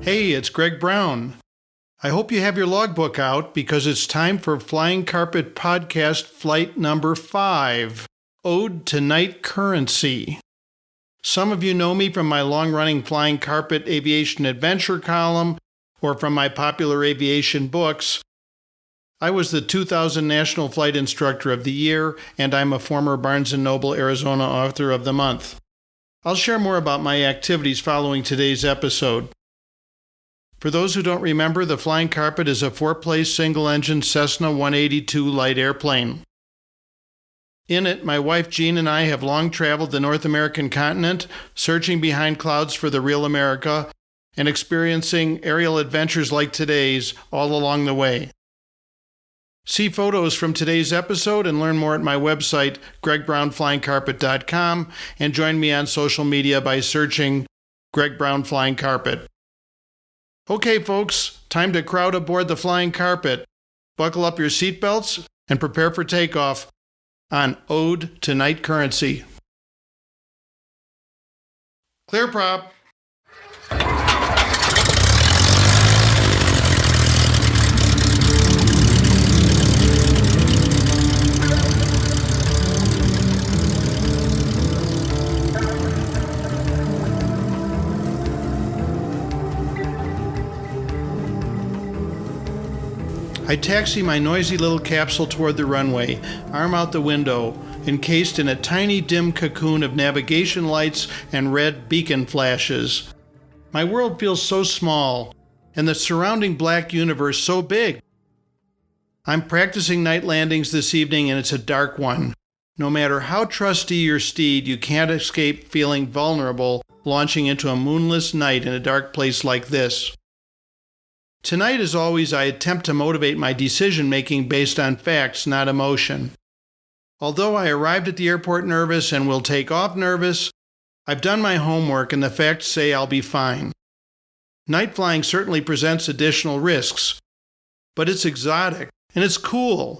Hey, it's Greg Brown. I hope you have your logbook out because it's time for Flying Carpet Podcast Flight number 5, Ode to Night Currency. Some of you know me from my long-running Flying Carpet Aviation Adventure column or from my popular aviation books. I was the 2000 National Flight Instructor of the Year, and I'm a former Barnes & Noble Arizona Author of the Month. I'll share more about my activities following today's episode. For those who don't remember, the Flying Carpet is a 4-place single-engine Cessna 182 light airplane. In it, my wife Jean and I have long traveled the North American continent, searching behind clouds for the real America, and experiencing aerial adventures like today's all along the way. See photos from today's episode and learn more at my website, gregbrownflyingcarpet.com, and join me on social media by searching Greg Brown Flying Carpet. Okay, folks, time to crowd aboard the Flying Carpet. Buckle up your seatbelts and prepare for takeoff on Ode to Night Currency. Clear prop. I taxi my noisy little capsule toward the runway, arm out the window, encased in a tiny dim cocoon of navigation lights and red beacon flashes. My world feels so small, and the surrounding black universe so big. I'm practicing night landings this evening, and it's a dark one. No matter how trusty your steed, you can't escape feeling vulnerable launching into a moonless night in a dark place like this. Tonight, as always, I attempt to motivate my decision-making based on facts, not emotion. Although I arrived at the airport nervous and will take off nervous, I've done my homework and the facts say I'll be fine. Night flying certainly presents additional risks, but it's exotic, and it's cool,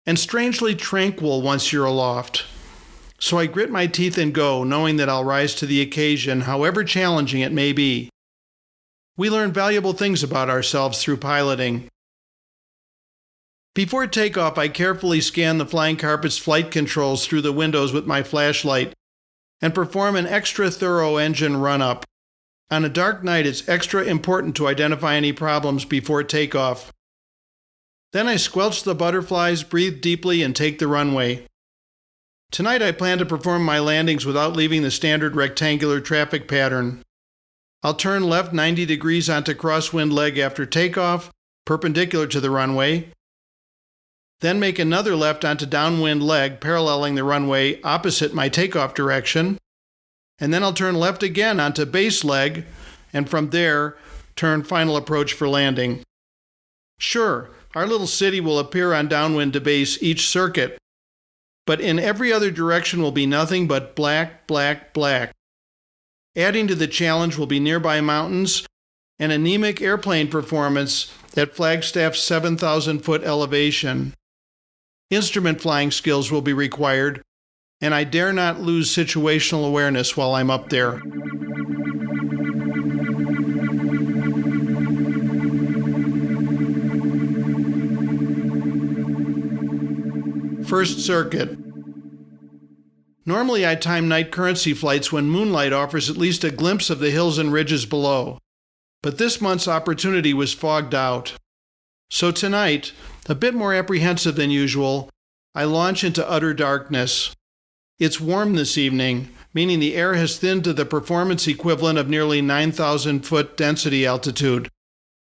and strangely tranquil once you're aloft. So I grit my teeth and go, knowing that I'll rise to the occasion, however challenging it may be. We learn valuable things about ourselves through piloting. Before takeoff, I carefully scan the Flying Carpet's flight controls through the windows with my flashlight and perform an extra thorough engine run-up. On a dark night, it's extra important to identify any problems before takeoff. Then I squelch the butterflies, breathe deeply, and take the runway. Tonight, I plan to perform my landings without leaving the standard rectangular traffic pattern. I'll turn left 90 degrees onto crosswind leg after takeoff, perpendicular to the runway. Then make another left onto downwind leg, paralleling the runway opposite my takeoff direction. And then I'll turn left again onto base leg, and from there, turn final approach for landing. Sure, our little city will appear on downwind to base each circuit, but in every other direction will be nothing but black, black, black. Adding to the challenge will be nearby mountains and anemic airplane performance at Flagstaff's 7,000-foot elevation. Instrument flying skills will be required, and I dare not lose situational awareness while I'm up there. First circuit. Normally I time night currency flights when moonlight offers at least a glimpse of the hills and ridges below, but this month's opportunity was fogged out. So tonight, a bit more apprehensive than usual, I launch into utter darkness. It's warm this evening, meaning the air has thinned to the performance equivalent of nearly 9,000-foot density altitude.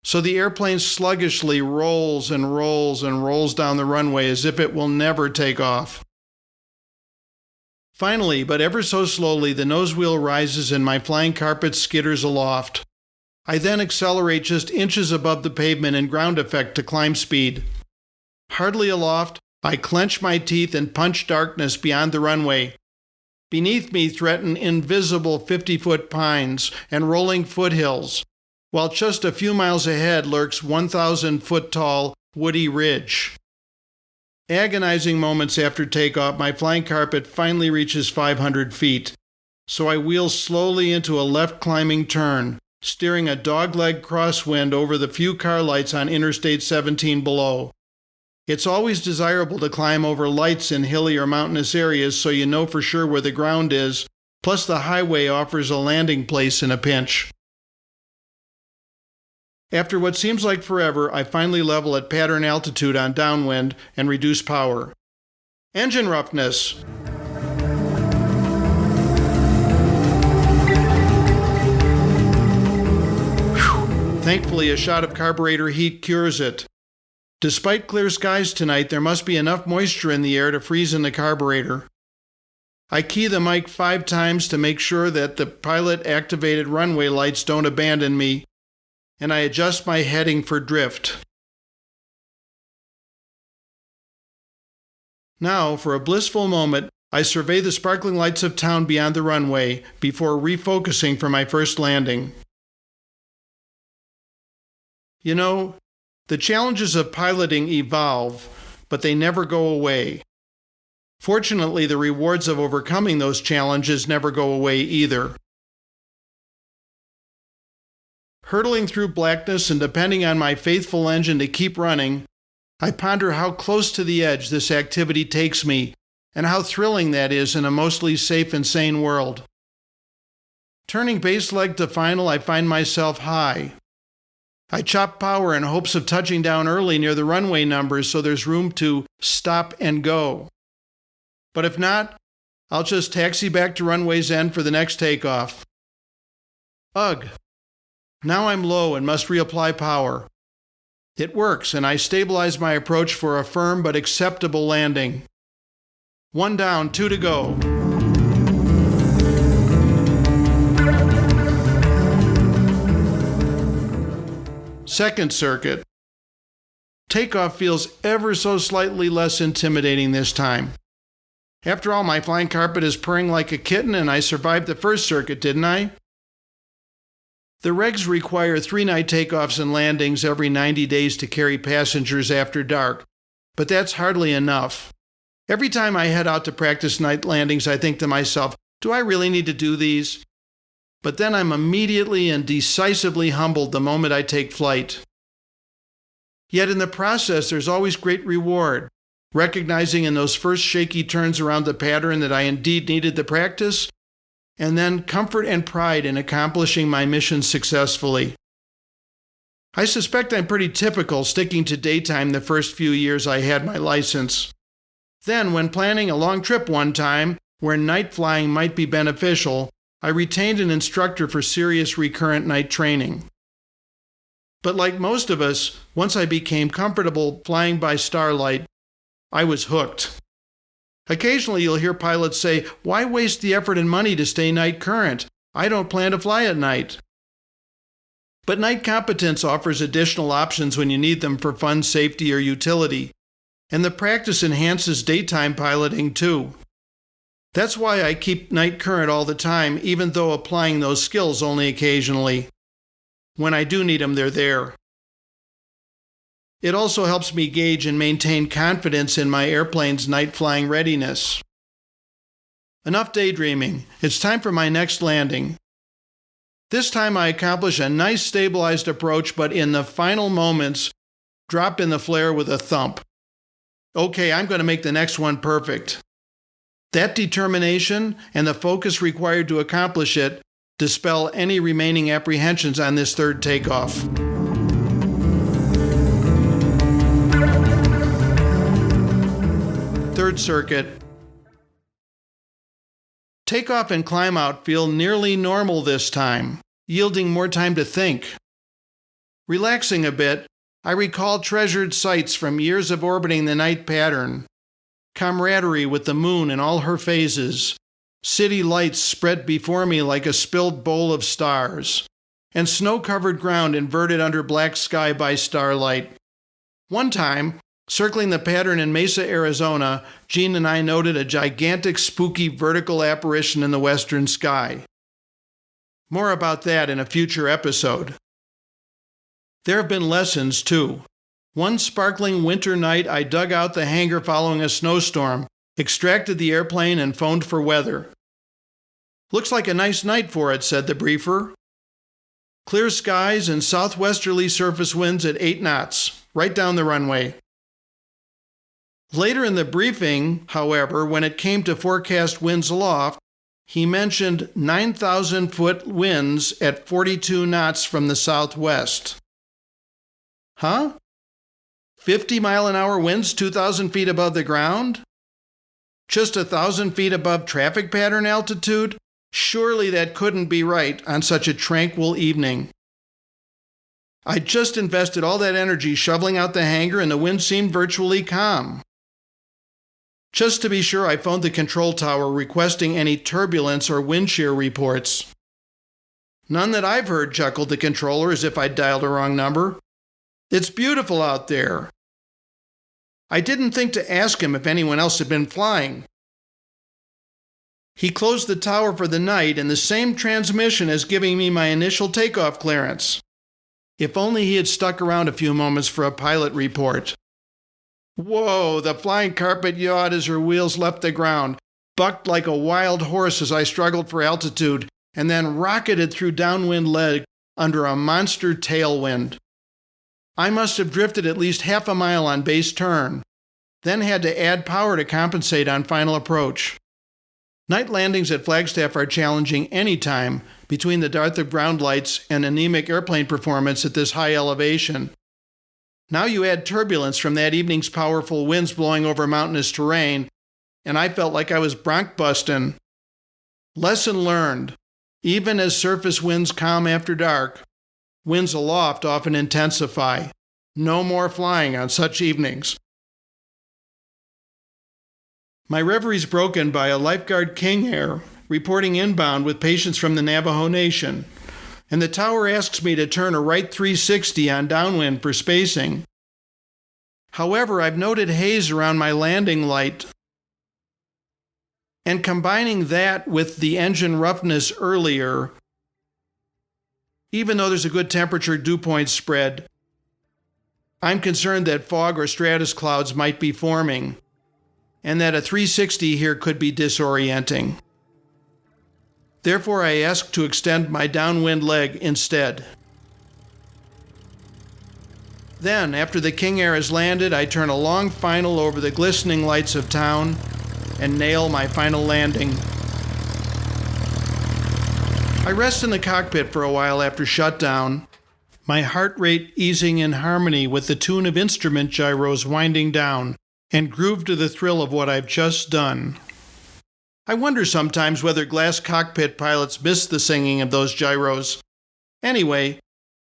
So the airplane sluggishly rolls and rolls and rolls down the runway as if it will never take off. Finally, but ever so slowly, the nose wheel rises and my Flying Carpet skitters aloft. I then accelerate just inches above the pavement in ground effect to climb speed. Hardly aloft, I clench my teeth and punch darkness beyond the runway. Beneath me threaten invisible 50-foot pines and rolling foothills, while just a few miles ahead lurks 1,000-foot-tall woody ridge. Agonizing moments after takeoff, my Flying Carpet finally reaches 500 feet, so I wheel slowly into a left climbing turn, steering a dogleg crosswind over the few car lights on Interstate 17 below. It's always desirable to climb over lights in hilly or mountainous areas so you know for sure where the ground is, plus the highway offers a landing place in a pinch. After what seems like forever, I finally level at pattern altitude on downwind and reduce power. Engine roughness. Thankfully, a shot of carburetor heat cures it. Despite clear skies tonight, there must be enough moisture in the air to freeze in the carburetor. I key the mic 5 times to make sure that the pilot-activated runway lights don't abandon me, and I adjust my heading for drift. Now, for a blissful moment, I survey the sparkling lights of town beyond the runway before refocusing for my first landing. You know, the challenges of piloting evolve, but they never go away. Fortunately, the rewards of overcoming those challenges never go away either. Hurtling through blackness and depending on my faithful engine to keep running, I ponder how close to the edge this activity takes me and how thrilling that is in a mostly safe and sane world. Turning base leg to final, I find myself high. I chop power in hopes of touching down early near the runway numbers so there's room to stop and go. But if not, I'll just taxi back to runway's end for the next takeoff. Ugh. Now I'm low and must reapply power. It works, and I stabilize my approach for a firm but acceptable landing. 1 down, 2 to go. Second circuit. Takeoff feels ever so slightly less intimidating this time. After all, my flying carpet is purring like a kitten and I survived the first circuit, didn't I? The regs require 3-night takeoffs and landings every 90 days to carry passengers after dark, but that's hardly enough. Every time I head out to practice night landings, I think to myself, do I really need to do these? But then I'm immediately and decisively humbled the moment I take flight. Yet in the process, there's always great reward, recognizing in those first shaky turns around the pattern that I indeed needed the practice, and then comfort and pride in accomplishing my mission successfully. I suspect I'm pretty typical, sticking to daytime the first few years I had my license. Then, when planning a long trip one time, where night flying might be beneficial, I retained an instructor for serious recurrent night training. But like most of us, once I became comfortable flying by starlight, I was hooked. Occasionally you'll hear pilots say, "Why waste the effort and money to stay night current? I don't plan to fly at night." But night competence offers additional options when you need them for fun, safety, or utility. And the practice enhances daytime piloting too. That's why I keep night current all the time, even though applying those skills only occasionally. When I do need them, they're there. It also helps me gauge and maintain confidence in my airplane's night flying readiness. Enough daydreaming. It's time for my next landing. This time I accomplish a nice stabilized approach, but in the final moments, drop in the flare with a thump. Okay, I'm going to make the next one perfect. That determination and the focus required to accomplish it dispel any remaining apprehensions on this third takeoff. Third circuit. Takeoff and climb out feel nearly normal this time, yielding more time to think. Relaxing a bit, I recall treasured sights from years of orbiting the night pattern. Camaraderie with the moon in all her phases, city lights spread before me like a spilled bowl of stars, and snow-covered ground inverted under black sky by starlight. One time, circling the pattern in Mesa, Arizona, Gene and I noted a gigantic, spooky vertical apparition in the western sky. More about that in a future episode. There have been lessons, too. One sparkling winter night, I dug out the hangar following a snowstorm, extracted the airplane, and phoned for weather. "Looks like a nice night for it," said the briefer. Clear skies and southwesterly surface winds at 8 knots, right down the runway. Later in the briefing, however, when it came to forecast winds aloft, he mentioned 9,000-foot winds at 42 knots from the southwest. Huh? 50-mile-an-hour winds 2,000 feet above the ground? Just 1,000 feet above traffic pattern altitude? Surely that couldn't be right on such a tranquil evening. I just invested all that energy shoveling out the hangar and the wind seemed virtually calm. Just to be sure, I phoned the control tower requesting any turbulence or wind shear reports. None that I've heard, chuckled the controller as if I'd dialed a wrong number. It's beautiful out there. I didn't think to ask him if anyone else had been flying. He closed the tower for the night in the same transmission as giving me my initial takeoff clearance. If only he had stuck around a few moments for a pilot report. Whoa, the flying carpet yawed as her wheels left the ground, bucked like a wild horse as I struggled for altitude, and then rocketed through downwind leg under a monster tailwind. I must have drifted at least half a mile on base turn, then had to add power to compensate on final approach. Night landings at Flagstaff are challenging any time between the dearth of ground lights and anemic airplane performance at this high elevation. Now you add turbulence from that evening's powerful winds blowing over mountainous terrain, and I felt like I was bronc bustin'. Lesson learned. Even as surface winds calm after dark, winds aloft often intensify. No more flying on such evenings. My reverie's broken by a lifeguard King Air reporting inbound with patients from the Navajo Nation, and the tower asks me to turn a right 360 on downwind for spacing. However, I've noted haze around my landing light, and combining that with the engine roughness earlier, even though there's a good temperature dew point spread, I'm concerned that fog or stratus clouds might be forming, and that a 360 here could be disorienting. Therefore, I asked to extend my downwind leg instead. Then, after the King Air has landed, I turn a long final over the glistening lights of town and nail my final landing. I rest in the cockpit for a while after shutdown, my heart rate easing in harmony with the tune of instrument gyros winding down, and groove to the thrill of what I've just done. I wonder sometimes whether glass cockpit pilots miss the singing of those gyros. Anyway,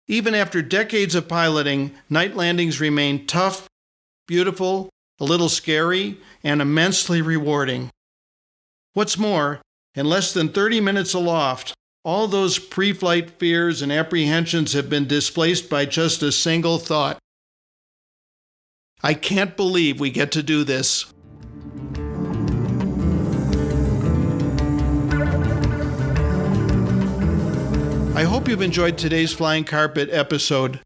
even after decades of piloting, night landings remain tough, beautiful, a little scary, and immensely rewarding. What's more, in less than 30 minutes aloft, all those pre-flight fears and apprehensions have been displaced by just a single thought. I can't believe we get to do this. I hope you've enjoyed today's Flying Carpet episode.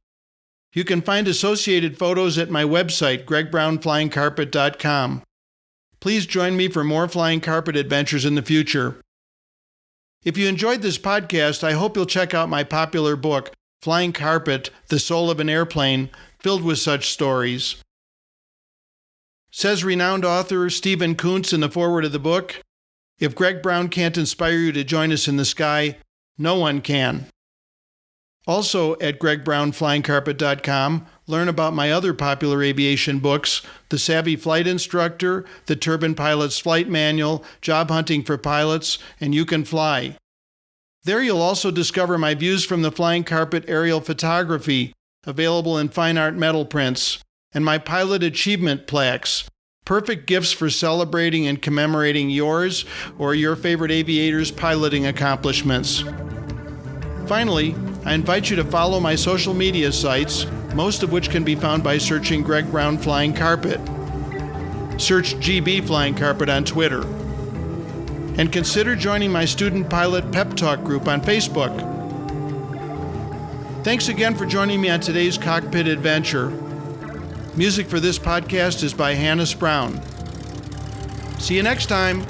You can find associated photos at my website, gregbrownflyingcarpet.com. Please join me for more flying carpet adventures in the future. If you enjoyed this podcast, I hope you'll check out my popular book, Flying Carpet, The Soul of an Airplane, filled with such stories. Says renowned author Stephen Kuntz in the foreword of the book, "If Greg Brown can't inspire you to join us in the sky, no one can." Also at gregbrownflyingcarpet.com, learn about my other popular aviation books, The Savvy Flight Instructor, The Turbine Pilot's Flight Manual, Job Hunting for Pilots, and You Can Fly. There you'll also discover my views from the flying carpet aerial photography, available in fine art metal prints, and my pilot achievement plaques, perfect gifts for celebrating and commemorating yours or your favorite aviator's piloting accomplishments. Finally, I invite you to follow my social media sites, most of which can be found by searching Greg Brown Flying Carpet. Search GB Flying Carpet on Twitter. And consider joining my Student Pilot Pep Talk group on Facebook. Thanks again for joining me on today's cockpit adventure. Music for this podcast is by Hannes Brown. See you next time.